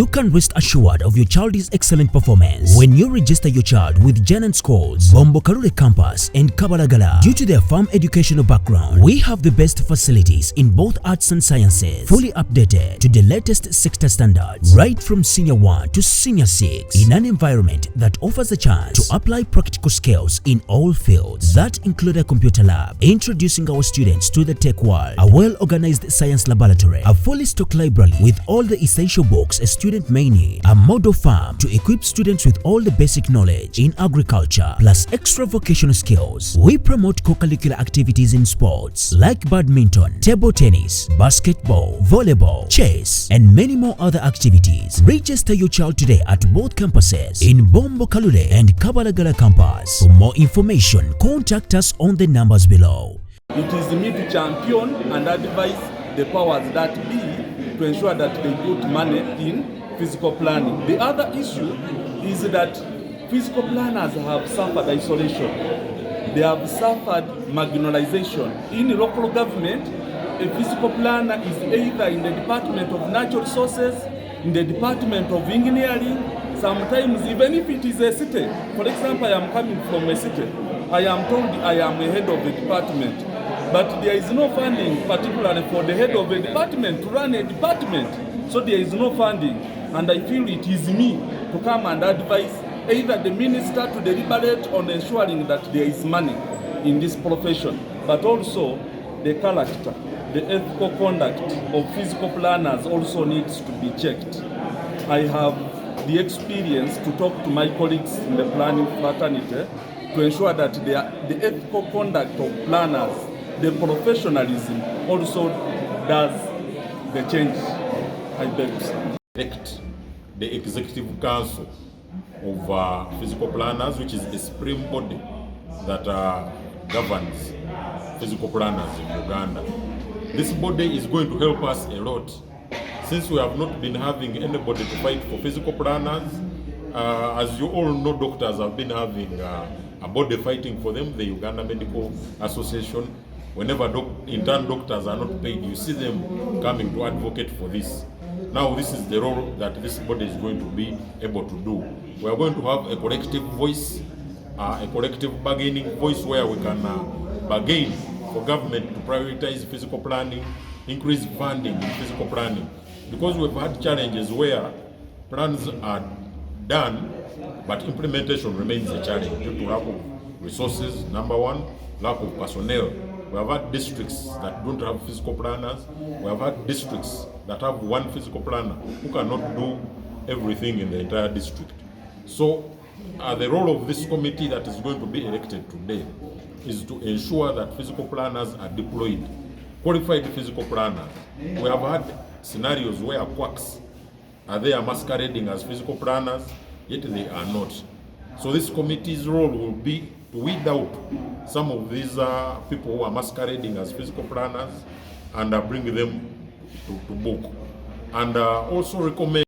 You can rest assured of your child's excellent performance when you register your child with Janan Schools, Bombo-Kalule Campus and Kabalagala. Due to their firm educational background, we have the best facilities in both arts and sciences, fully updated to the latest sector standards, right from Senior 1 to Senior 6, in an environment that offers a chance to apply practical skills in all fields. That include a computer lab, introducing our students to the tech world, a well-organized science laboratory, a fully stocked library with all the essential books a student may need, a model farm to equip students with all the basic knowledge in agriculture, plus extra vocational skills. We promote co-curricular activities in sports like badminton, table tennis, basketball, volleyball, chess, and many more other activities. Register your child today at both campuses in Bombo-Kalule and Kabalagala campus. For more information, contact us on the numbers below. It is me to champion and advise the powers that be to ensure that they put money in physical planning. The other issue is that physical planners have suffered isolation. They have suffered marginalization. In local government, a physical planner is either in the Department of Natural Resources, in the Department of Engineering, sometimes even if it is a city. For example, I am coming from a city. I am told I am a head of the department, but there is no funding particularly for the head of a department to run a department. So there is no funding, and I feel it is me to come and advise either the minister to deliberate on ensuring that there is money in this profession, but also the character, the ethical conduct of physical planners also needs to be checked. I have the experience to talk to my colleagues in the planning fraternity to ensure that the ethical conduct of planners, the professionalism also does the change. I beg to say. Elect the Executive Council of Physical Planners, which is the supreme body that governs physical planners in Uganda. This body is going to help us a lot, since we have not been having anybody to fight for physical planners. As you all know, doctors have been having a body fighting for them, the Uganda Medical Association. Whenever intern doctors are not paid, you see them coming to advocate for this. Now this is the role that this body is going to be able to do. We are going to have a collective voice, a collective bargaining voice, where we can bargain for government to prioritize physical planning, increase funding in physical planning. Because we've had challenges where plans are done, but implementation remains a challenge due to lack of resources, number one, lack of personnel. We have had districts that don't have physical planners. We have had districts that have one physical planner who cannot do everything in the entire district. So the role of this committee that is going to be elected today is to ensure that physical planners are deployed, qualified physical planners. We have had scenarios where quacks are there masquerading as physical planners, yet they are not. So this committee's role will be to weed out some of these people who are masquerading as physical planners and bring them to book. And also recommend